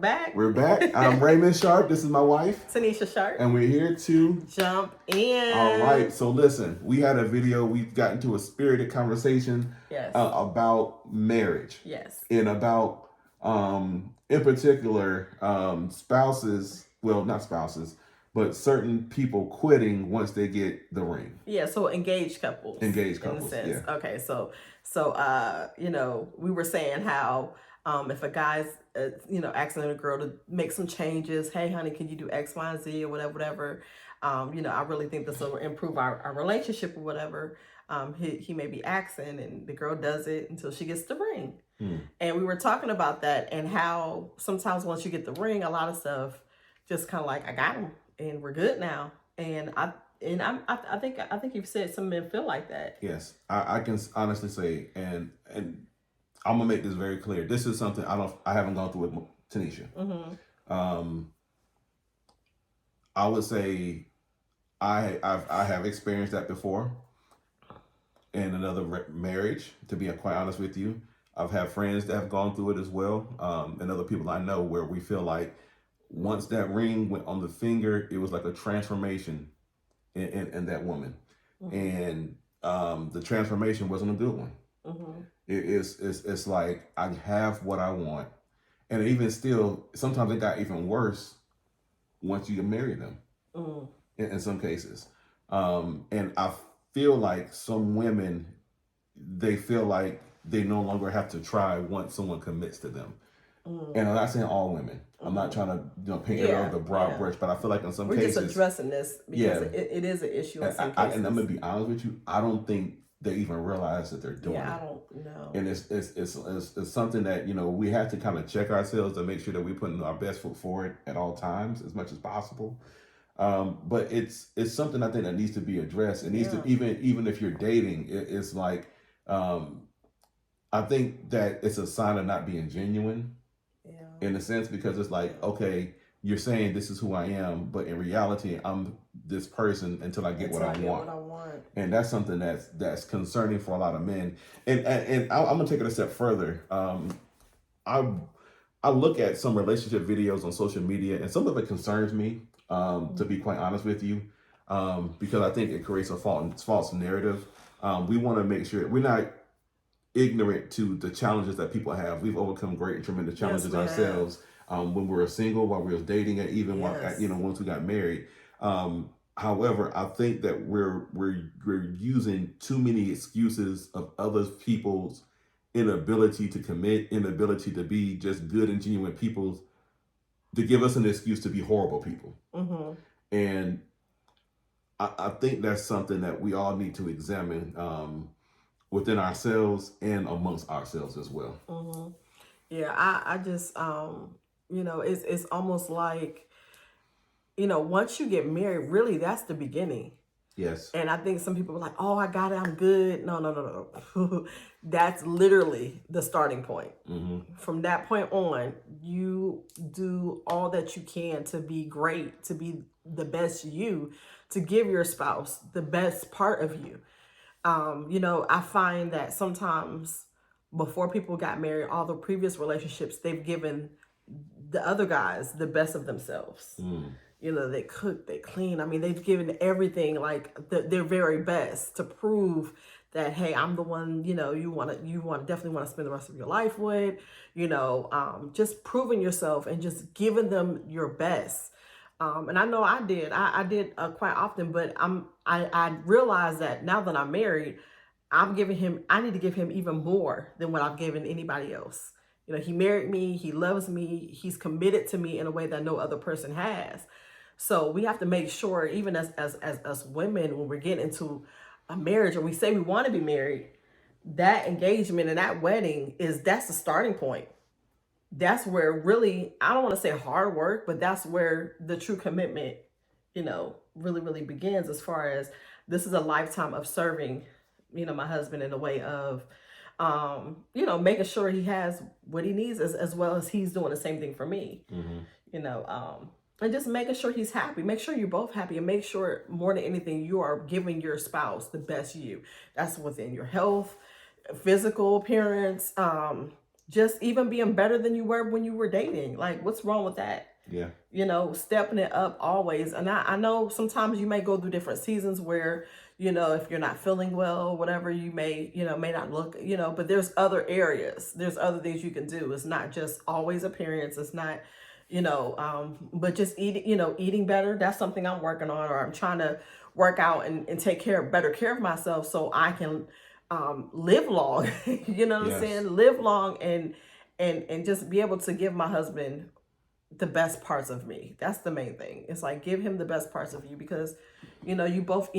back. We're back. I'm Raymond Sharp. This is my wife, Tanesha Sharp. and we're here to jump in. All right. So listen, we had a video. We've gotten to a spirited conversation. Yes. About marriage. Yes. And about, in particular, spouses. Well, not spouses, but certain people quitting once they get the ring. Yeah. So engaged couples. Engaged couples. In a sense. Yeah. Okay. So we were saying how if a guy's asking a girl to make some changes, hey honey, can you do X, Y, and Z or whatever. I really think this will improve our relationship or whatever. He may be asking, and the girl does it until she gets the ring. And we were talking about that and how sometimes once you get the ring, a lot of stuff just kind of like, I got him and we're good now. And I think you've said some men feel like that. Yes, I can honestly say, and I'm gonna make this very clear. This is something I haven't gone through with Tanesha. Mm-hmm. I would say I have experienced that before in another marriage. To be quite honest with you, I've had friends that have gone through it as well, and other people I know where we feel like once that ring went on the finger, it was like a transformation in that woman, and the transformation wasn't a good one. It's like I have what I want, and even still, sometimes it got even worse once you marry them. In some cases, and I feel like some women, they feel like they no longer have to try once someone commits to them. And I'm not saying all women. I'm not trying to paint it over the broad brush, but I feel like in some cases we're just addressing this because it is an issue in some cases. And I'm gonna be honest with you, I don't think they even realize that they're doing it. I don't know. And it's something that we have to kind of check ourselves to make sure that we're putting our best foot forward at all times as much as possible. But it's something I think that needs to be addressed. It needs to even if you're dating, it's like I think that it's a sign of not being genuine. In a sense, because it's like, okay, you're saying this is who I am, but in reality, I'm this person until I get what I want. And that's something that's concerning for a lot of men. And I'm gonna take it a step further. I look at some relationship videos on social media, and some of it concerns me. To be quite honest with you, because I think it creates a false narrative. We want to make sure we're not ignorant to the challenges that people have. We've overcome great and tremendous challenges ourselves when we were single, while we were dating, and even while once we got married. However, I think that we're using too many excuses of other people's inability to commit, inability to be just good and genuine people, to give us an excuse to be horrible people. And I think that's something that we all need to examine within ourselves and amongst ourselves as well. Yeah, I just, it's almost like, once you get married, really, that's the beginning. Yes. And I think some people are like, oh, I got it, I'm good. No. That's literally the starting point. From that point on, you do all that you can to be great, to be the best you, to give your spouse the best part of you. I find that sometimes before people got married, all the previous relationships, they've given the other guys the best of themselves. They cook, they clean. I mean, they've given everything, like their very best, to prove that, hey, I'm the one, you definitely want to spend the rest of your life with, just proving yourself and just giving them your best. And I know I did quite often, but I realized that now that I'm married, I need to give him even more than what I've given anybody else. He married me, he loves me, he's committed to me in a way that no other person has. So we have to make sure, even as women, when we're getting into a marriage or we say we want to be married, that engagement and that wedding that's the starting point. That's where really, I don't want to say hard work, but that's where the true commitment, really, really begins, as far as this is a lifetime of serving, my husband in a way of, making sure he has what he needs as well as he's doing the same thing for me, and just making sure he's happy. Make sure you're both happy, and make sure more than anything, you are giving your spouse the best you. That's within your health, physical appearance, just even being better than you were when you were dating. Like, what's wrong with that? Yeah. You know, stepping it up always. And I know sometimes you may go through different seasons where, you know, if you're not feeling well, whatever, you may, you know, may not look, you know, but there's other areas. There's other things you can do. It's not just always appearance. It's not, you know, but just eating, you know, eating better. That's something I'm working on, or I'm trying to work out and take better care of myself so I can live long. You know what I'm Yes. saying? Live long and just be able to give my husband the best parts of me. That's the main thing. It's like, give him the best parts of you, because, you know, you both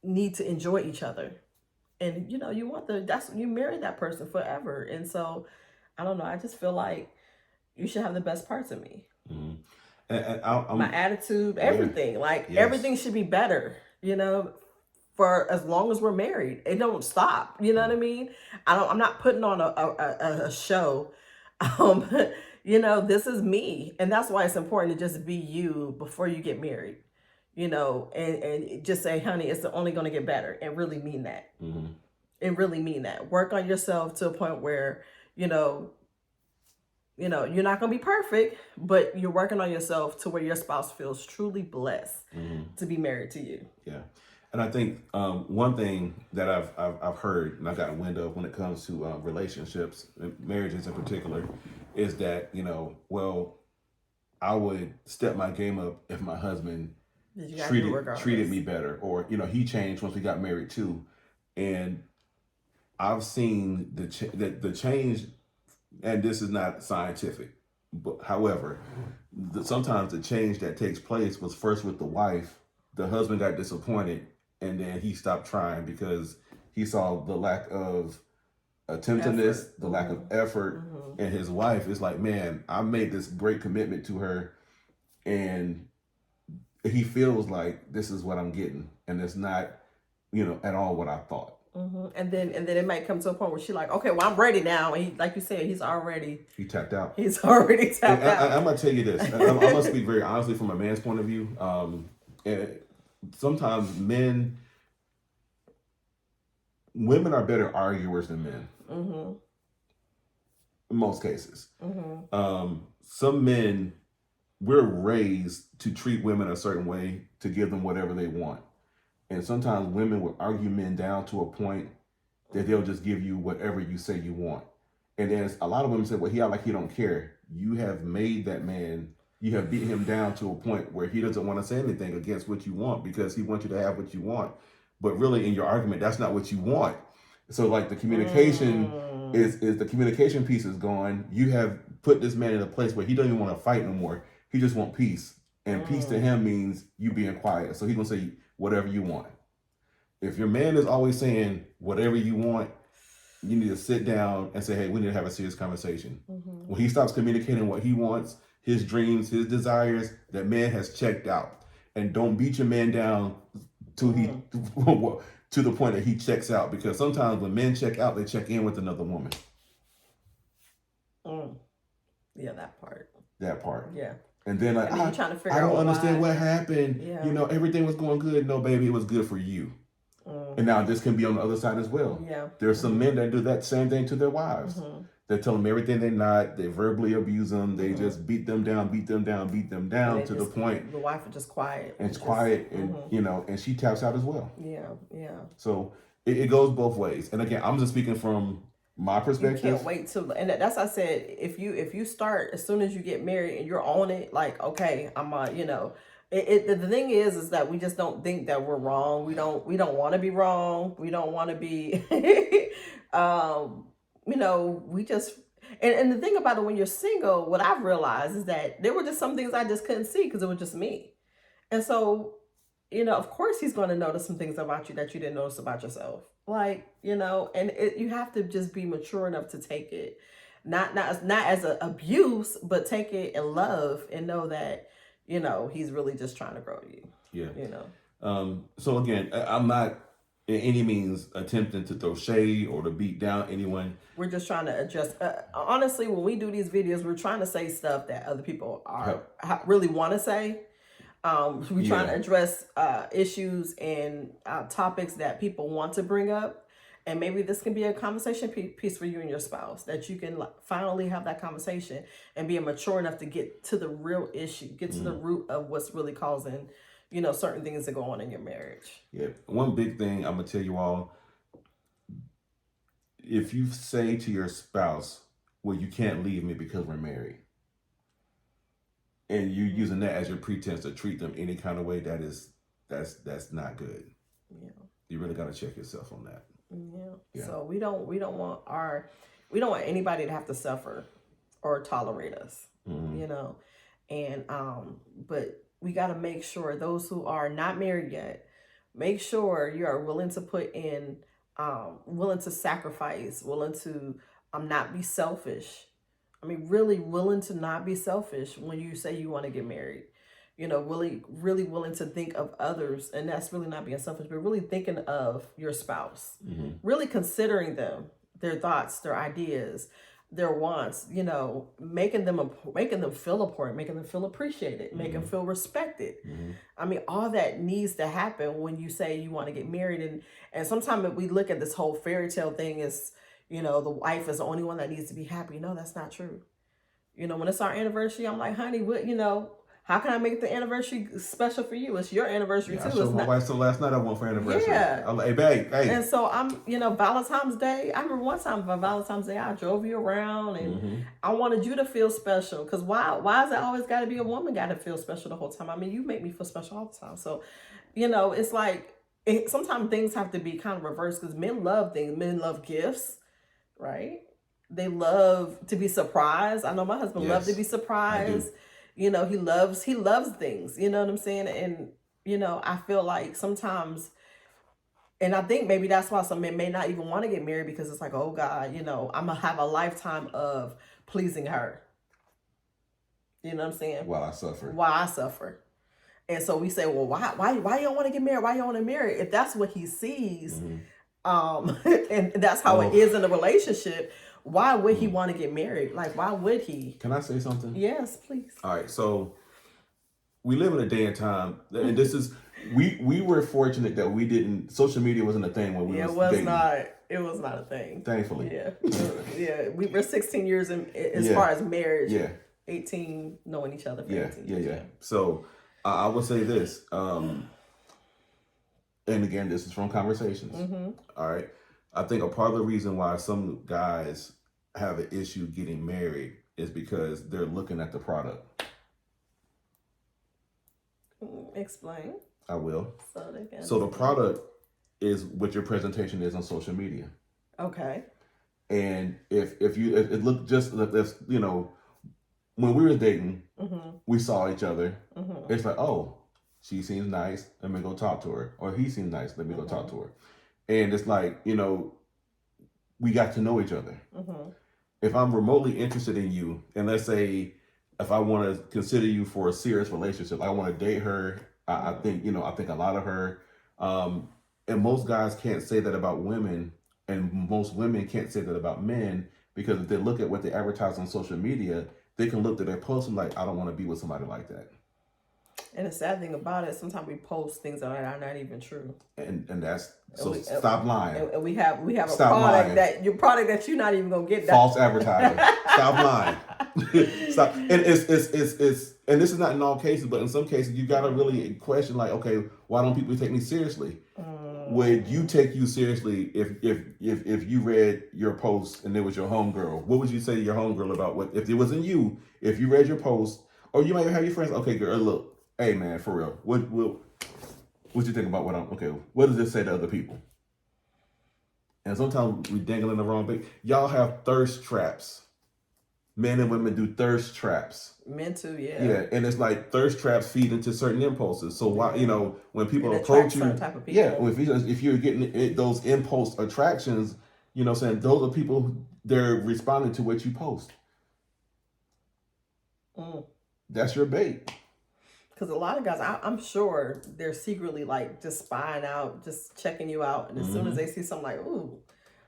need to enjoy each other, and you know, you want you marry that person forever. And so, I don't know. I just feel like you should have the best parts of me. Mm-hmm. And My attitude, everything, like yes. everything should be better. You know, for as long as we're married, it don't stop. You know what I mean? I'm not putting on a show. Um, you know, this is me, and that's why it's important to just be you before you get married. You know, and just say, honey, it's only going to get better, and really mean that. Mm-hmm. And really mean that. Work on yourself to a point where, you know, you're not going to be perfect, but you're working on yourself to where your spouse feels truly blessed to be married to you. Yeah. And I think one thing that I've heard, and I've gotten wind of when it comes to relationships, marriages in particular, is that, you know, well, I would step my game up if my husband treated me better, or, you know, he changed once we got married too. And I've seen the change, and this is not scientific, but however, sometimes the change that takes place was first with the wife. The husband got disappointed, and then he stopped trying because he saw the lack of attentiveness, the lack of effort. And his wife is like, man, I made this great commitment to her, and he feels like this is what I'm getting, and it's not, you know, at all what I thought. And then it might come to a point where she's like, okay, well, I'm ready now. And he, like you said, he tapped out. He's already tapped out. I'm gonna tell you this. I'm gonna speak very honestly from a man's point of view. And sometimes women are better arguers than men. In most cases. Some men, we're raised to treat women a certain way, to give them whatever they want. And sometimes women will argue men down to a point that they'll just give you whatever you say you want. And then a lot of women say, well, he act like he don't care. You have made that man, you have beat him down to a point where he doesn't want to say anything against what you want, because he wants you to have what you want. But really, in your argument, that's not what you want. So like the communication is the communication piece is gone. You have put this man in a place where he doesn't even want to fight no more. He just wants peace. And peace to him means you being quiet. So he's going to say whatever you want. If your man is always saying whatever you want, you need to sit down and say, hey, we need to have a serious conversation. When he stops communicating what he wants, his dreams, his desires, that man has checked out. And don't beat your man down till to the point that he checks out. Because sometimes when men check out, they check in with another woman. Yeah, that part. That part. Yeah. And then like, I don't understand what happened. Yeah. You know, everything was going good. No, baby, it was good for you. And now this can be on the other side as well. Yeah. There's some men that do that same thing to their wives. They tell them everything they're not. They verbally abuse them. They just beat them down to the point. The wife is just quiet. And it's quiet, and you know, and she taps out as well. Yeah, yeah. So it goes both ways. And again, I'm just speaking from my perspective. You can't wait to, and that's I said, if you start as soon as you get married and you're on it, like, okay, I'm you know. The thing is that we just don't think that we're wrong. We don't want to be wrong. We don't want to be, you know, we just, and the thing about it, when you're single, what I've realized is that there were just some things I just couldn't see because it was just me. And so, you know, of course he's going to notice some things about you that you didn't notice about yourself. Like, you know, and you have to just be mature enough to take it, not as an abuse, but take it in love and know that, you know, he's really just trying to grow you. Yeah. You know. So again, I'm not in any means attempting to throw shade or to beat down anyone. We're just trying to adjust. Honestly, when we do these videos, we're trying to say stuff that other people really want to say. We're trying to address issues and topics that people want to bring up. And maybe this can be a conversation piece for you and your spouse, that you can finally have that conversation and be mature enough to get to the real issue, get to the root of what's really causing, certain things to go on in your marriage. Yeah. One big thing I'm going to tell you all, if you say to your spouse, well, you can't leave me because we're married, and you're using that as your pretense to treat them any kind of way, that's not good. Yeah. You really got to check yourself on that. Yeah. So we don't want anybody to have to suffer or tolerate us, and but we got to make sure those who are not married yet, make sure you are willing to put in, willing to sacrifice, willing to not be selfish. I mean, really willing to not be selfish when you say you want to get married. Really willing to think of others, and that's really not being selfish, but really thinking of your spouse, really considering them, their thoughts, their ideas, their wants, making them feel important, making them feel appreciated, making them feel respected. I mean, all that needs to happen when you say you want to get married. And sometimes we look at this whole fairy tale thing as, the wife is the only one that needs to be happy. No, that's not true. When it's our anniversary, I'm like, honey, what, how can I make the anniversary special for you? It's your anniversary too. I showed my wife some last night I won for anniversary. Yeah. I'm like, hey, babe, hey. And so I'm, Valentine's Day. I remember one time for Valentine's Day, I drove you around and I wanted you to feel special. Because why is it always got to be a woman got to feel special the whole time? I mean, you make me feel special all the time. So, it's like sometimes things have to be kind of reversed, because men love things. Men love gifts, right? They love to be surprised. I know my husband loves to be surprised. He loves things, you know what I'm saying? And, I feel like sometimes, and I think maybe that's why some men may not even want to get married, because it's like, oh God, I'm going to have a lifetime of pleasing her. You know what I'm saying? While I suffer. And so we say, well, why you don't want to get married? Why you don't want to marry? If that's what he sees, and that's how it is in a relationship, why would he want to get married? Like, why would he? Can I say something? Yes, please. All right. So we live in a day and time, and this is, we were fortunate that social media wasn't a thing when we was dating. It was not a thing. Thankfully. Yeah. Yeah. We were 16 years as far as marriage. Yeah. 18 knowing each other for 18 years. Yeah. So I would say this, and again, this is from conversations. All right. I think a part of the reason why some guys have an issue getting married is because they're looking at the product. Explain. I will. So the product is what your presentation is on social media. Okay. And if it looked just, if, when we were dating, we saw each other. It's like, oh, she seems nice, let me go talk to her. Or he seems nice, let me go talk to her. And it's like, we got to know each other. If I'm remotely interested in you, and let's say if I want to consider you for a serious relationship, I want to date her, I think a lot of her. And most guys can't say that about women, and most women can't say that about men, because if they look at what they advertise on social media, they can look at their posts and like, I don't want to be with somebody like that. And the sad thing about it, sometimes we post things that are not even true. And that's, so stop lying. And we have a product that you're not even gonna get. False advertising. Stop lying. Stop. And it's and this is not in all cases, but in some cases you gotta really question, like, okay, why don't people take me seriously? Would you take you seriously if you read your post and it was your homegirl? What would you say to your homegirl about what, if it wasn't you, if you read your post, or you might have your friends, okay, girl, look, hey man, for real, what you think about what does this say to other people? And sometimes we dangle in the wrong bait. Y'all have thirst traps. Men and women do thirst traps. Men too, yeah. Yeah, and it's like thirst traps feed into certain impulses. So why, when people approach you, type of people. Yeah, if you're getting those impulse attractions, saying those are people, they're responding to what you post. That's your bait. Because a lot of guys, I'm sure they're secretly like just spying out, just checking you out. And as soon as they see something like, ooh,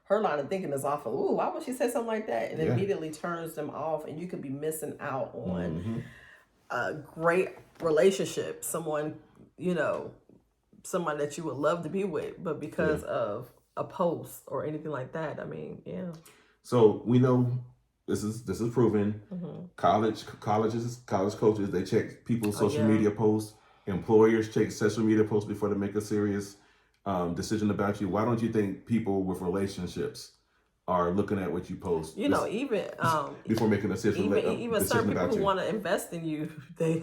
her line of thinking is off of, ooh, why would she say something like that? And it immediately turns them off. And you could be missing out on a great relationship. Someone, someone that you would love to be with. But because of a post or anything like that. I mean, yeah. So we know this is proven. Mm-hmm. College coaches, they check people's social yeah. media posts. Employers check social media posts before they make a serious decision about you. Why don't you think people with relationships are looking at what you post? You know, even before making a decision, even certain people who want to invest in you, they.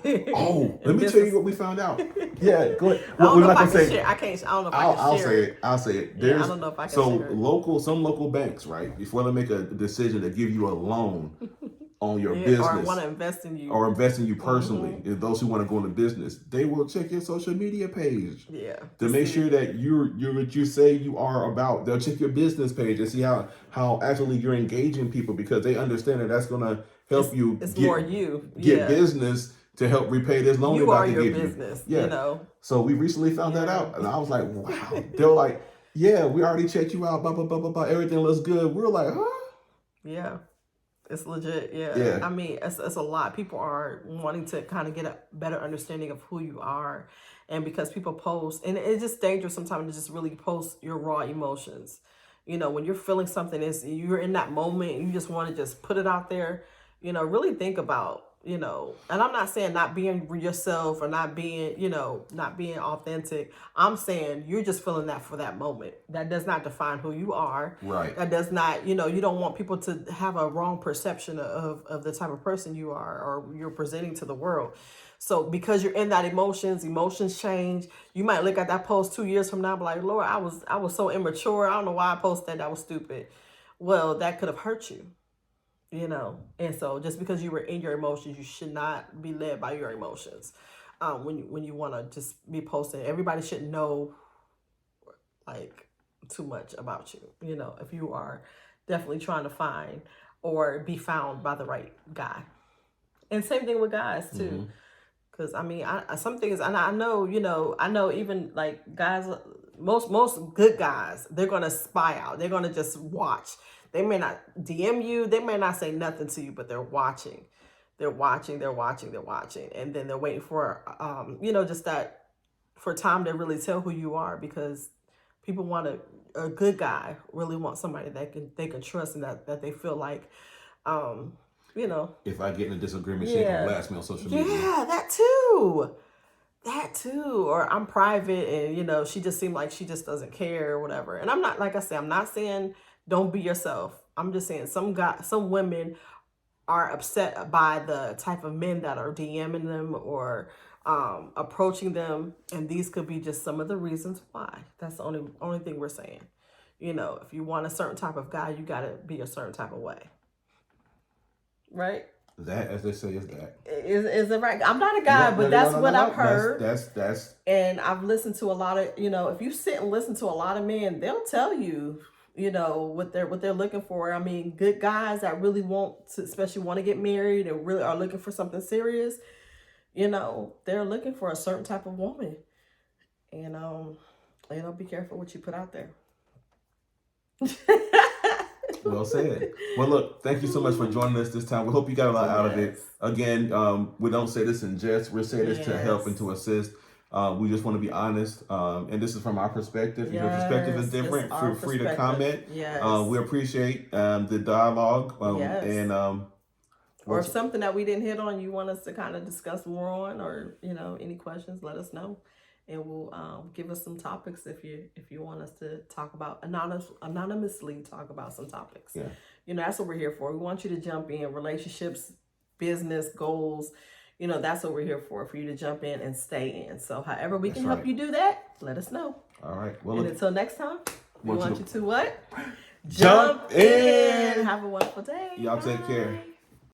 Let me tell you what we found out. Yeah, go ahead. I don't know if I can share. I can't. I don't know if I can I'll share say it. I'll say it. I don't know if I can share it. Some local banks, right, before they make a decision to give you a loan on your business, or want to invest in you, or invest in you personally, if those who want to go into business, they will check your social media page. Yeah. To make sure that you're what you say you are about. They'll check your business page and see how actually you're engaging people, because they understand that that's gonna help you get business to help repay this loan they're about to give you. Business, you know. So we recently found that out, and I was like, wow. They were like, yeah, we already checked you out, blah, blah, blah, blah, blah. Everything looks good. We were like, huh? Yeah. It's legit, yeah. I mean, it's a lot. People are wanting to kind of get a better understanding of who you are. And because people post, and it's just dangerous sometimes to just really post your raw emotions. You know, when you're feeling something, you're in that moment, and you just want to just put it out there, you know, really think about, you know, and I'm not saying not being yourself or not being, you know, not being authentic. I'm saying you're just feeling that for that moment. That does not define who you are. Right. That does not, you know, you don't want people to have a wrong perception of the type of person you are or you're presenting to the world. So because you're in that emotions change. You might look at that post 2 years from now and be like, Lord, I was so immature. I don't know why I posted that. That was stupid. Well, that could have hurt you. You know, and so just because you were in your emotions, you should not be led by your emotions. When you want to just be posting, everybody should know like too much about you. You know, if you are definitely trying to find or be found by the right guy, and same thing with guys too. Because I mean, some things, and I know, you know, I know even like guys, most good guys, they're gonna spy out. They're gonna just watch. They may not DM you. They may not say nothing to you, but they're watching. They're watching, and then they're waiting for, you know, just that for time to really tell who you are, because people want a good guy really want somebody that they can trust and that they feel like, you know. If I get in a disagreement, she ain't gonna blast me on social media. Yeah, that too. Or I'm private, and you know, she just seemed like she just doesn't care or whatever. And I'm not, like I said, I'm not saying don't be yourself. I'm just saying some women are upset by the type of men that are DMing them or approaching them, and these could be just some of the reasons why. That's the only thing we're saying. You know, if you want a certain type of guy, you got to be a certain type of way. Right? That, as they say, is that. Is it right? I'm not a guy, but that's what I've heard. That's. And I've listened to a lot of, you know, if you sit and listen to a lot of men, they'll tell you, you know, what they're looking for. I mean, good guys that really especially want to get married and really are looking for something serious, you know, they're looking for a certain type of woman. And, you know, be careful what you put out there. Well said. Well, look, thank you so much for joining us this time. We hope you got a lot out of it. Again, we don't say this in jest. We're saying this to help and to assist. We just want to be honest. And this is from our perspective. If your perspective is different, feel free to comment. We appreciate the dialogue. And or if something that we didn't hit on, you want us to kind of discuss more on, or, you know, any questions, let us know. And we'll give us some topics if you want us to talk about anonymously talk about some topics. Yeah. You know, that's what we're here for. We want you to jump in relationships, business, goals. You know, that's what we're here for you to jump in and stay in. So however we can help you do that, let us know. All right. Well, and until next time, we want you to what? Jump in. Have a wonderful day. Y'all take care.